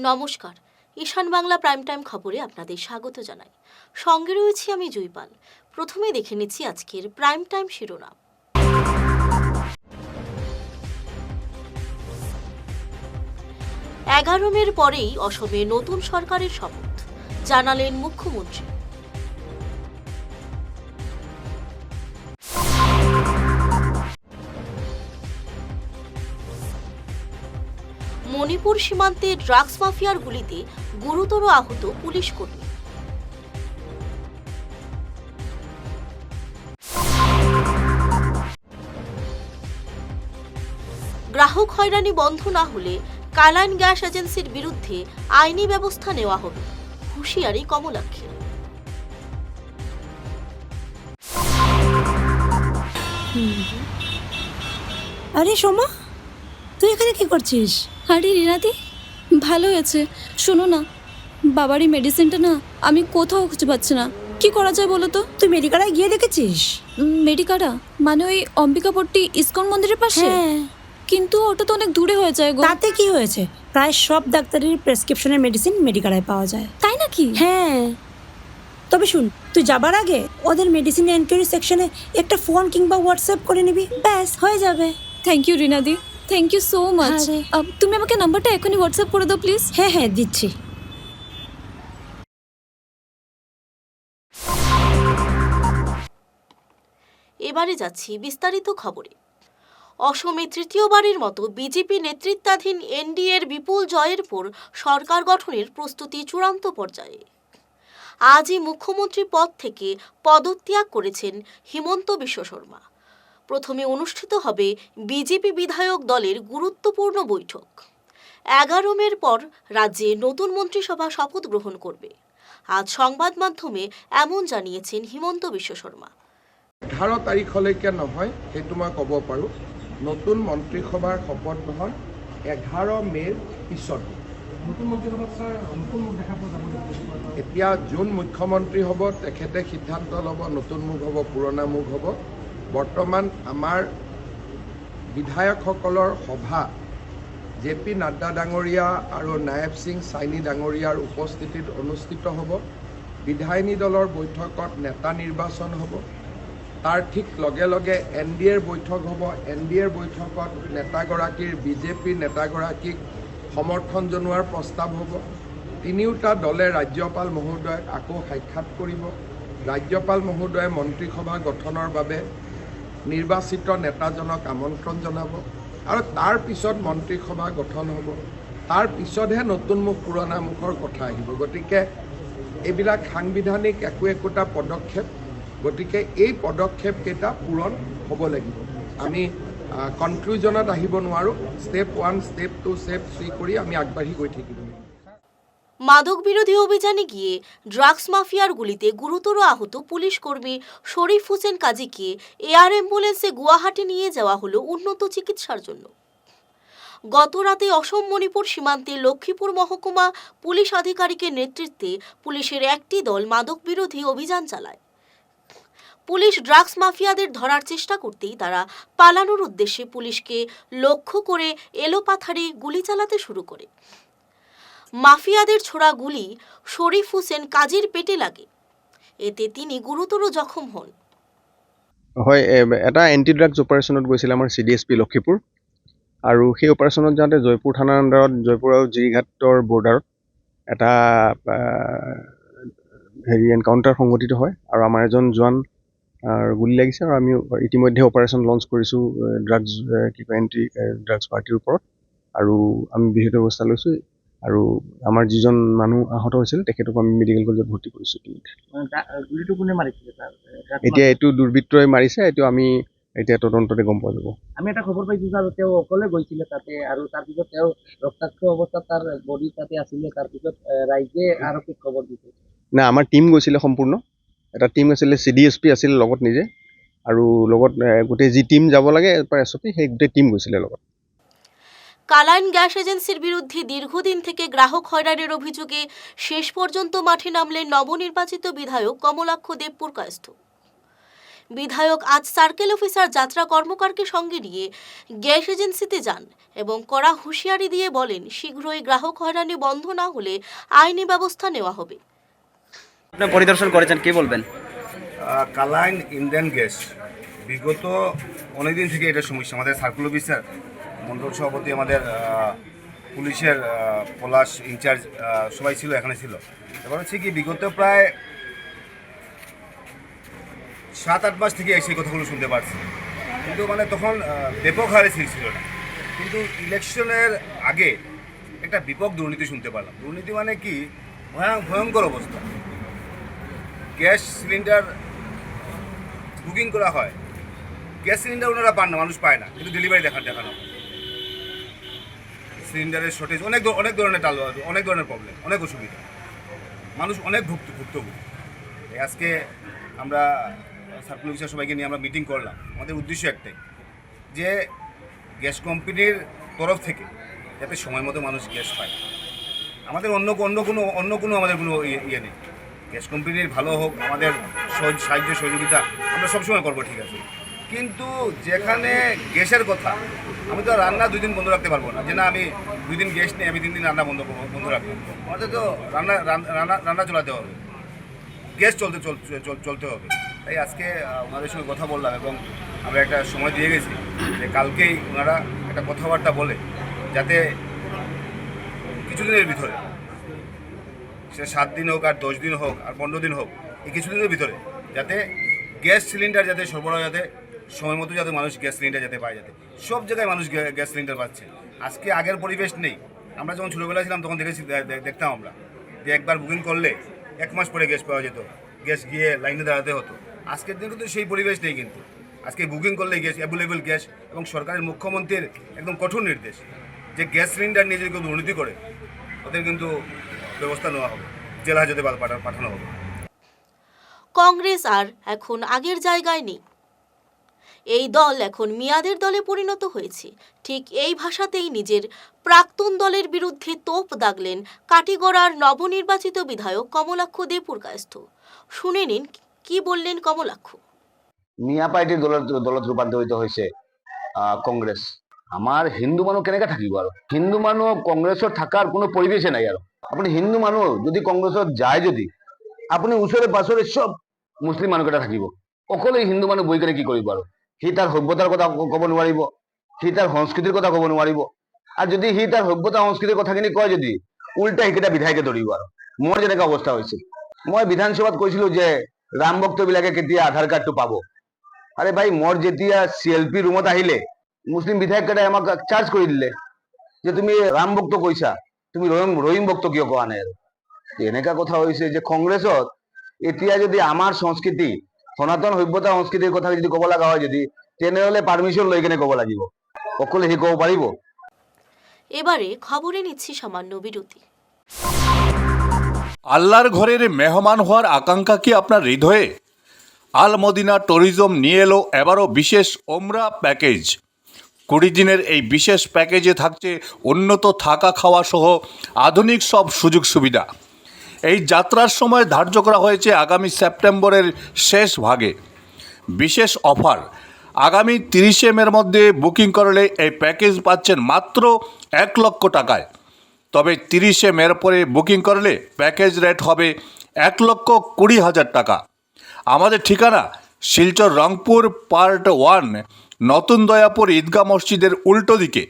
নমস্কার, ঈশান Bangla prime time খবরে আপনাদের স্বাগত জানাই। সঙ্গে রয়েছি আমি জয়পাল। প্রথমে দেখে নিচ্ছি আজকের প্রাইম টাইম শিরোনাম। 11 মের পরেই অসমে নতুন সরকারের শপথ, জানালেন মুখ্যমন্ত্রী। মণিপুর সীমান্তে ড্রাগস মাফিয়ার গুলিতে গুরুতর আহত পুলিশ কর্মী। গ্রাহক হয়রানি বন্ধ না হলে কালাইন গ্যাস এজেন্সির বিরুদ্ধে আইনি ব্যবস্থা নেওয়া হবে, হুঁশিয়ারি কমলাক্ষের। আরে সোমা, তুই এখানে কি করছিস? আরে রিনাদি, ভালো হয়েছে। শোনো না, বাবারই মেডিসিনটা না আমি কোথাও খুঁজে পাচ্ছি না। কি করা যায় বলো তো? তুই মেডিকালায় গিয়ে দেখেছিস? মেডিকাটা মানে ওই অম্বিকাপট্টি ইসকন মন্দিরের পাশে? হ্যাঁ, কিন্তু ওটা তো অনেক দূরে হয়ে যায় গো। তাতে কি হয়েছে? প্রায় সব ডাক্তারের প্রেসক্রিপশনের মেডিসিন মেডিকালায় পাওয়া যায়। তাই নাকি? হ্যাঁ, তবে শুন, তুই যাবার আগে ওদের মেডিসিন এনকোয়ারি সেকশনে একটা ফোন কিংবা হোয়াটসঅ্যাপ করে নিবি, ব্যাস হয়ে যাবে। থ্যাংক ইউ রিনাদি, থ্যাংক ইউ সো মাচ। আরে। তুমি আমাকে নাম্বারটা এখনই হোয়াটসঅ্যাপ করে দাও প্লিজ। হ্যাঁ হ্যাঁ, দিচ্ছি। এবারে যাচ্ছি বিস্তারিত খবরে। অসমে তৃতীয়বারের মতো বিজেপি নেতৃত্বাধীন এনডিএর বিপুল জয়ের পর সরকার গঠনের প্রস্তুতি চূড়ান্ত পর্যায়ে। আজই মুখ্যমন্ত্রী পদ থেকে পদত্যাগ করেছেন হিমন্ত বিশ্ব শর্মা। প্রথমে অনুষ্ঠিত হবে বিজেপি বিধায়ক দলের গুরুত্বপূর্ণ বৈঠক। 11 মের পর রাজ্যে নতুন মন্ত্রিসভা শপথ গ্রহণ করবে। আজ সংবাদ মাধ্যমে এমন জানিয়েছেন হিমন্ত বিশ্ব শর্মা। 11 তাৰিখলৈকে নহয়, সেইটো মই ক'ব পাৰোঁ। নতুন মন্ত্ৰীসভাৰ শপত গ্ৰহণ 11 মেৰ পিছত। নতুন মন্ত্ৰীসভাত ছাৰ নতুন মুখ দেখা পোৱা যাব। এতিয়া যোন মুখ্যমন্ত্ৰী হ'ব তেখেতে সিদ্ধান্ত ল'ব, নতুন মুখ হ'ব, পুৰণা মুখ হ'ব। বৰ্তমান আমাৰ বিধায়কসকলৰ সভা জে.পি. নাড্ডা ডাঙৰীয়া আৰু নায়েব সিং চাইনি ডাঙৰীয়াৰ উপস্থিতিত অনুষ্ঠিত হ'ব। বিধায়িনী দলৰ বৈঠকত নেতা নিৰ্বাচন হ'ব। তাৰ ঠিক লগে লগে এনডিএৰ বৈঠক হ'ব। এনডিএৰ বৈঠকত নেতাগৰাকীৰ বিজেপিৰ নেতাগৰাকীক সমৰ্থন জনোৱাৰ প্ৰস্তাৱ হ'ব। তিনিওটা দলে ৰাজ্যপাল মহোদয়ক আকৌ সাক্ষাৎ কৰিব। ৰাজ্যপাল মহোদয়ে মন্ত্ৰীসভা গঠনৰ বাবে নিৰ্বাচিত নেতাজনক আমন্ত্ৰণ জনাব আৰু তাৰ পিছত মন্ত্ৰীসভা গঠন হ'ব। তাৰ পিছতহে নতুন মুখ পুৰণা মুখৰ কথা আহিব। গতিকে এইবিলাক সাংবিধানিক একোটা পদক্ষেপ। গতিকে এই পদক্ষেপকেইটা পূৰণ হ'ব লাগিব। আমি কনক্লুজনত আহিব নোৱাৰোঁ। ষ্টেপ 1, ষ্টেপ 2, ষ্টেপ 3 কৰি আমি আগবাঢ়ি গৈ থাকিব লাগিব। মাদক বিরোধী অভিযানে গিয়ে ড্রাগস মাফিয়ার গুলিতে গুরুতর আহত পুলিশ কর্মী শরীফ হোসেন কাজীকে এয়ার অ্যাম্বুলেন্সে গুয়াহাটি নিয়ে যাওয়া হলো উন্নত চিকিৎসার জন্য। গত রাতে অসম মণিপুর সীমান্তে লক্ষ্মীপুর মহকুমা পুলিশ আধিকারিকের নেতৃত্বে পুলিশের একটি দল মাদক বিরোধী অভিযান চালায়। পুলিশ ড্রাগস মাফিয়াদের ধরার চেষ্টা করতেই তারা পালানোর উদ্দেশ্যে পুলিশকে লক্ষ্য করে এলোপাথারি গুলি চালাতে শুরু করে। মাফিয়াদের ছোড়া গুলি শরীফ হোসেন কাজীর পেটে লাগে। এতে তিনি গুরুতর জখম হন। হয়, এটা এণ্টি ড্ৰাগছ অপাৰেশ্যনত গৈছিল আমাৰ CDSP লক্ষীপুৰ, আৰু সেই অপাৰেশ্যনত যাওঁতে জয়পুৰ থানাৰ আণ্ডাৰত জয়পুৰ আৰু জিৰিঘাটৰ বৰ্ডাৰত এটা এনকাউণ্টাৰ সংঘটিত হয় আৰু আমাৰ এজন জোৱান গুলি লাগিছে। আৰু আমি ইতিমধ্যে অপাৰেশ্যন লঞ্চ কৰিছোঁ ড্ৰাগছ এণ্টি ড্ৰাগছ পাৰ্টিৰ ওপৰত, আৰু আমি বিহিত ব্যৱস্থা লৈছোঁ। আৰু আমাৰ যিজন মানুহ আহত হৈছিল তেখেতক আমি মেডিকেল কলেজত ভৰ্তি কৰিছোঁ। এতিয়া এইটো দুৰ্বৃত্তই মাৰিছে, এইটো আমি এতিয়া তদন্ততে গম পোৱা যাব। আমি এটা খবৰ পাইছোঁ যে তেওঁ অকলে গৈছিলে তাতে, আৰু তাৰপিছত তেওঁ ৰক্তাক্ত অৱস্থাত তাৰ বডি তাতে আছিলে। তাৰপিছত ৰাইজে আৰক্ষীক খবৰ দিছে। নাই, আমাৰ টীম গৈছিলে সম্পূৰ্ণ। এটা টীম আছিলে, CDSP আছিল লগত নিজে, আৰু লগত গোটেই যি টীম যাব লাগে SOP সেই গোটেই টীম গৈছিলে লগত। কালাইন গ্যাস এজেন্সির বিরুদ্ধে দীর্ঘদিন থেকে গ্রাহক হয়রানির অভিযোগে শেষ পর্যন্ত মাঠে নামলেন নবনির্বাচিত বিধায়ক কমলাক্ষ দেবপুরকায়স্থ। বিধায়ক আজ সার্কেল অফিসার যাত্রা কর্মকারকে সঙ্গে নিয়ে গ্যাস এজেন্সিতে যান এবং কড়া হুঁশিয়ারি দিয়ে বলেন, শীঘ্রই গ্রাহক হয়রানি বন্ধ না হলে আইনি ব্যবস্থা নেওয়া হবে। আপনি পরিদর্শন করেছেন, কি বলবেন? কালাইন ইন্ডিয়ান গ্যাস বিগত অনেকদিন থেকে এটা সমস্যা। আমাদের সার্কুল অফিসার, মন্ডল সভাপতি, আমাদের পুলিশের পলাশ ইনচার্জ সবাই ছিল, এখানে ছিল। এবার হচ্ছে কি বিগত প্রায় 7-8 মাস থেকে সেই কথাগুলো শুনতে পারছি, কিন্তু মানে তখন ব্যাপক হারে ছিল না। কিন্তু ইলেকশনের আগে একটা ব্যাপক দুর্নীতি শুনতে পারলাম। দুর্নীতি মানে কি, ভয়ঙ্কর অবস্থা। গ্যাস সিলিন্ডার বুকিং করা হয়, গ্যাস সিলিন্ডার ওনারা পান না, মানুষ পায় না, কিন্তু ডেলিভারি দেখানো সিলিন্ডারের শর্টেজ, অনেক ধরনের অনেক ধরনের প্রবলেম, অনেক অসুবিধা, মানুষ অনেক ভুক্তভোগী। আজকে আমরা সার্কুল অফিসার সবাইকে নিয়ে আমরা মিটিং করলাম। আমাদের উদ্দেশ্য একটাই, যে গ্যাস কোম্পানির তরফ থেকে যাতে সময় মতো মানুষ গ্যাস পায়। আমাদের অন্য কোনো আমাদের কোনো ইয়ে নেই। গ্যাস কোম্পানির ভালো হোক, আমাদের সাহায্য সহযোগিতা আমরা সবসময় করবো, ঠিক আছে। কিন্তু যেখানে গ্যাসের কথা, আমি তো রান্না 2 দিন বন্ধ রাখতে পারবো না, যে না আমি 2 দিন গ্যাস নেই, আমি 3 দিন রান্না বন্ধ রাখবো। আমাদের তো রান্না চলাতে হবে, গ্যাস চলতে হবে। তাই আজকে ওনাদের সঙ্গে কথা বললাম এবং আমরা একটা সময় দিয়ে গেছি যে কালকেই ওনারা একটা কথাবার্তা বলে, যাতে কিছুদিনের ভিতরে, সে 7 দিন হোক আর 10 দিন হোক আর 15 দিন হোক, এই কিছুদিনের ভিতরে যাতে গ্যাস সিলিন্ডার যাতে সরবরাহ, যাতে সময় মতো যাতে মানুষ গ্যাস সিলিন্ডার যাতে পায়, যাতে সব জায়গায় মানুষ গ্যাস সিলিন্ডার পাচ্ছে। আজকে আগের পরিবেশ নেই। আমরা যখন ছোটোবেলায় ছিলাম তখন দেখতাম আমরা যে একবার বুকিং করলে 1 মাস পরে গ্যাস পাওয়া যেত, গ্যাস গিয়ে লাইনে দাঁড়াতে হতো। আজকের দিনে কিন্তু সেই পরিবেশ নেই। কিন্তু আজকে বুকিং করলে গ্যাস অ্যাভেলেবেল গ্যাস, এবং সরকারের মুখ্যমন্ত্রীর একদম কঠোর নির্দেশ যে গ্যাস সিলিন্ডার নিয়ে যদি কেউ দুর্নীতি করে ওদের কিন্তু ব্যবস্থা নেওয়া হবে, জেল হাজতে পাঠানো হবে। কংগ্রেস আর এখন আগের জায়গায় নেই। এই দল এখন মিয়াদের দলে পরিণত হয়েছে। ঠিক এই ভাষাতেই নিজের প্রাক্তন দলের বিরুদ্ধে তোপ দাগলেন কাটিগড়ার নবনির্বাচিত বিধায়ক কমলাক্ষ দেপুরকায়স্থ। শুনে নিন কি বললেন কমলাক্ষ। মিয়া পার্টির দলত রূপান্তরিত হয়েছে কংগ্রেস। আমার হিন্দু মানুষ কেনেকে থাকিব আর হিন্দু মানুষ কংগ্রেসত থাকার কোনো পরিবেশে নাই। আর আপনি হিন্দু মানুষ যদি কংগ্রেসত যায়, যদি আপনি ওচৰে পাছৰে সব মুছলিম মানুহকেইটা থাকিব, অকলে হিন্দু মানুহ বহি কেনে কি কৰিব? আৰু সি তাৰ সভ্যতাৰ কথা ক'ব নোৱাৰিব, সি তাৰ সংস্কৃতিৰ কথা ক'ব নোৱাৰিব। আৰু যদি সি তাৰ সভ্যতা সংস্কৃতিৰ কথাখিনি কয়, যদি উল্টা সেইকেইটা বিধায়কে ধৰিব। আৰু মোৰ যেনেকুৱা অৱস্থা হৈছিল, মই বিধানসভাত কৈছিলো যে ৰাম ভক্তবিলাকে কেতিয়া আধাৰ কাৰ্ডটো পাব। আরে ভাই, মোৰ যেতিয়া CLP ৰুমত আহিলে মুছলিম বিধায়ককেইটাই আমাক চাৰ্জ কৰি দিলে যে তুমি ৰাম ভক্ত কৈছা, তুমি ৰহিম ভক্ত কিয় কোৱা নাই? আৰু এনেকা কথা হৈছে যে কংগ্ৰেছত এতিয়া যদি আমাৰ সংস্কৃতি, সনাতন সভ্যতা সংস্কৃতিৰ কথা যদি ক'ব লগা হয়, যদি তেনেহ'লে পারমিশন লৈ কেনে ক'ব লাগিব, অকলে সি ক'ব পাৰিব? এবারে খবরে নিচ্ছি সামান্য বিরতি। আল্লাহর ঘরের মেহমান হওয়ার আকাঙ্ক্ষা কি আপনার হৃদয়ে? আল মদিনা ট্যুরিজম নিয়ে এলো এবারও বিশেষ ওমরা প্যাকেজ। 20 দিনের এই বিশেষ প্যাকেজে থাকছে উন্নত থাকা খাওয়া সহ আধুনিক সব সুযোগ সুবিধা। এই যাত্রার সময় ধার্য করা হয়েছে আগামী সেপ্টেম্বরের শেষ ভাগে। বিশেষ অফার, আগামী 30 মের মধ্যে বুকিং করলে এই প্যাকেজ পাচ্ছেন মাত্র 1 লক্ষ টাকায়। তবে 30 মের পরে বুকিং করলে প্যাকেজ রেট হবে 1,20,000 টাকা। আমাদের ঠিকানা শিলচর রংপুর পার্ট 1, নতুন দয়াপুর ঈদগাহ মসজিদের উল্টো দিকে।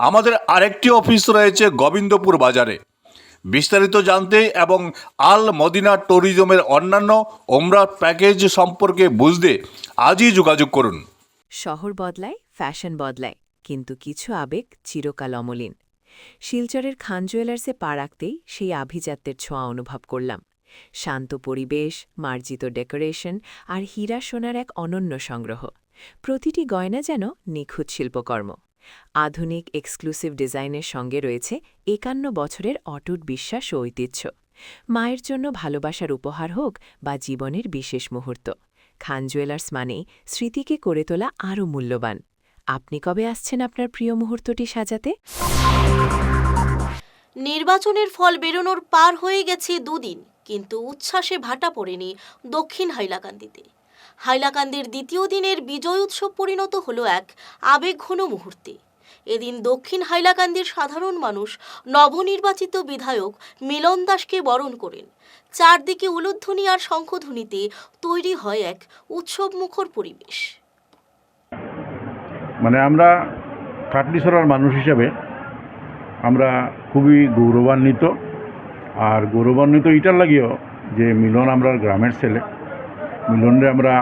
আমাদের আরেকটি অফিস রয়েছে গোবিন্দপুর বাজারে। বিস্তারিত জানতে এবং আল মদিনা ট্যুরিজমের অন্যান্য ওমরা প্যাকেজ সম্পর্কে বুঝতে আজই যোগাযোগ করুন। শহর বদলায়, ফ্যাশন বদলায়, কিন্তু কিছু আবেগ চিরকাল অমলিন। শিলচরের খান জুয়েলার্সে পা রাখতেই সেই আভিজাত্যের ছোঁয়া অনুভব করলাম। শান্ত পরিবেশ, মার্জিত ডেকোরেশন আর হীরা সোনার এক অনন্য সংগ্রহ। প্রতিটি গয়না যেন নিখুঁত শিল্পকর্ম। আধুনিক এক্সক্লুসিভ ডিজাইনের সঙ্গে রয়েছে 51 বছরের অটুট বিশ্বাস ও ঐতিহ্য। মায়ের জন্য ভালোবাসার উপহার হোক বা জীবনের বিশেষ মুহূর্ত, খান জুয়েলার্স মানেই স্মৃতিকে করে তোলা আরও মূল্যবান। আপনি কবে আসছেন আপনার প্রিয় মুহূর্তটি সাজাতে? নির্বাচনের ফল বেরোনোর পার হয়ে গেছে 2 দিন, কিন্তু উচ্ছ্বাসে ভাটা পড়েনি দক্ষিণ হাইলাকান্দিতে। হাইলাকান্দির দ্বিতীয় দিনের বিজয় উৎসব পরিণত হলো এক আবেগঘন মুহূর্তে। এদিন দক্ষিণ হাইলাকান্দির সাধারণ মানুষ নবনির্বাচিত বিধায়ক মিলন দাসকে বরণ করেন। চারদিকে উলুধ্বনি আর শঙ্খধ্বনিতে তৈরি হয় এক উৎসবমুখর পরিবেশ। মানে আমরা কাটলিছড়ার মানুষ হিসাবে আমরা খুবই গৌরবান্বিত, আর গৌরবান্বিত এটার লাগিও যে মিলন আমরা গ্রামের ছেলে। মিলনরে আমরা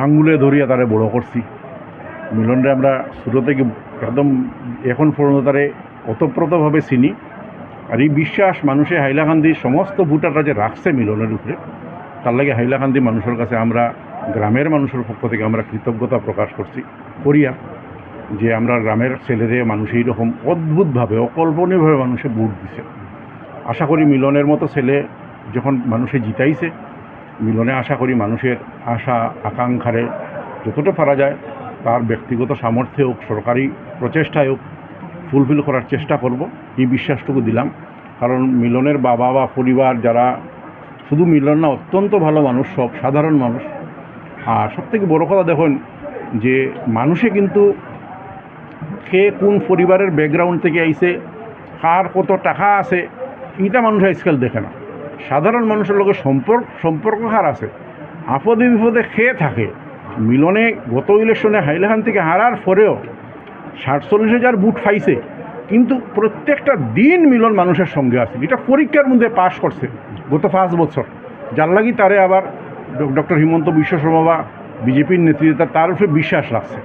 আঙ্গুলে ধরিয়া তারে বড় করছি। মিলনরে আমরা ছোটো থেকে একদম এখন পর্যন্ত তারে ওতপ্রোতভাবে চিনি। আর এই বিশ্বাস মানুষে হাইলাকান্দির সমস্ত ভোটাররা যে রাখছে মিলনের উপরে, তার লাগে হাইলাকান্দি মানুষের কাছে আমরা গ্রামের মানুষের পক্ষ থেকে আমরা কৃতজ্ঞতা প্রকাশ করিয়া যে আমরা গ্রামের ছেলেরে মানুষ এইরকম অদ্ভুতভাবে অকল্পনীয়ভাবে মানুষে ভোট দিছে। আশা করি মিলনের মতো ছেলে যখন মানুষে জিতাইছে, মিলনে আশা করি মানুষের আশা আকাঙ্ক্ষারে যতটা পারা যায় তার ব্যক্তিগত সামর্থ্যে হোক, সরকারি প্রচেষ্টায় হোক, ফুলফিল করার চেষ্টা করব, এই বিশ্বাসটুকু দিলাম। কারণ মিলনের বাবা বা পরিবার যারা, শুধু মিলন না, অত্যন্ত ভালো মানুষ, সব সাধারণ মানুষ। আর সবথেকে বড় কথা দেখুন যে মানুষে কিন্তু কে কোন পরিবারের ব্যাকগ্রাউন্ড থেকে আইছে, কার কত টাকা আছে, এইটা মানুষ আজকাল দেখে না। সাধারণ মানুষের লোকের সম্পর্ক কার আছে, আপদে বিপদে খেয়ে থাকে। মিলনে গত ইলেকশনে হাইলাকান থেকে হারার পরেও 47,000 ভোট পাইছে, কিন্তু প্রত্যেকটা দিন মিলন মানুষের সঙ্গে আছে। এটা পরীক্ষার মধ্যে পাশ করছে গত 5 বছর, যার লাগি তারে আবার ডক্টর হিমন্ত বিশ্ব শর্মা বা বিজেপির নেতৃত্বে তার উপরে বিশ্বাস রাখছে।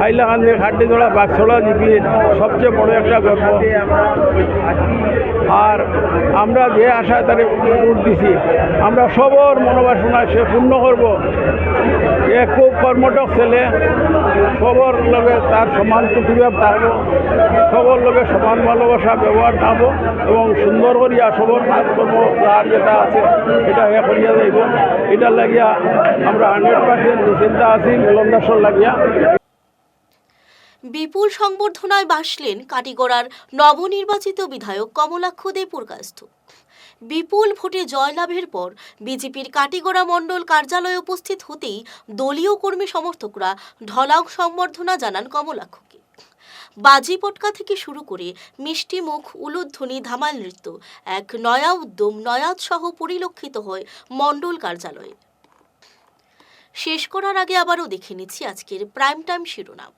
হাইলাকান্দি খাটলিছড়া বাগছড়া জিপির সবচেয়ে বড় একটা গর্ব। আর আমরা যে আশায় তারে ভোট দিছি, আমরা সবর মনোবাসনা সে পূর্ণ করব। এ খুব কর্মঠক ছেলে, সবর লগে তার সমান প্রতিভাব থাকবো, সবর লগে সমান ভালোবাসা ব্যবহার থাকবো এবং সুন্দর করিয়া সবর কাজকর্ম যার যেটা আছে এটা এ করিয়া যাইব। এটার লাগিয়া আমরা 100% চিন্তা আছি মিলন দাসর লাগিয়া। বিপুল সংবর্ধনায় ভাসলেন কাটিগড়ার নবনির্বাচিত বিধায়ক কমলাক্ষ দে পুরকায়স্থ। বিপুল ভোটে জয়লাভের পর বিজেপির কাটিগড়া মণ্ডল কার্যালয়ে উপস্থিত হতেই দলীয় কর্মী সমর্থকরা ঢলাও সংবর্ধনা জানান কমলাক্ষকে। বাজি পটকা থেকে শুরু করে মিষ্টি মুখ, উলুধ্বনি, ধামাল নৃত্য, এক নয়া উদ্যম, নয়া উৎসাহ পরিলক্ষিত হয় মণ্ডল কার্যালয়ে। শেষ করার আগে আবারও দেখে নিচ্ছি আজকের প্রাইম টাইম শিরোনাম।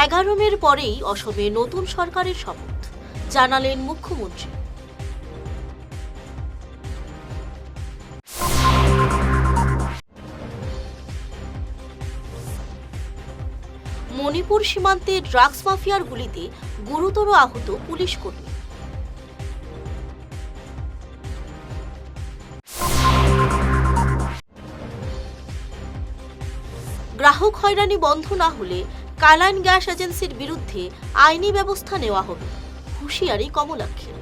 এগারোমের পরেই অসমে নতুন সরকারের শপথ, জানালেন মুখ্যমন্ত্রী। মণিপুর সীমান্তে ড্রাগস মাফিয়ার গুলিতে গুরুতর আহত পুলিশ কর্মী। গ্রাহক হয়রানি বন্ধ না হলে কালাইন গ্যাস এজেন্সির বিরুদ্ধে আইনি ব্যবস্থা নেওয়া হবে, হুঁশিয়ারি কমলাক্ষের।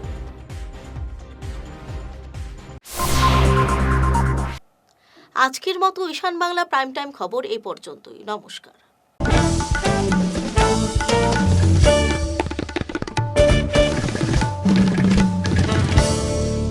আজকের মতো ঈশান বাংলা প্রাইম টাইম খবর এই পর্যন্তই। নমস্কার।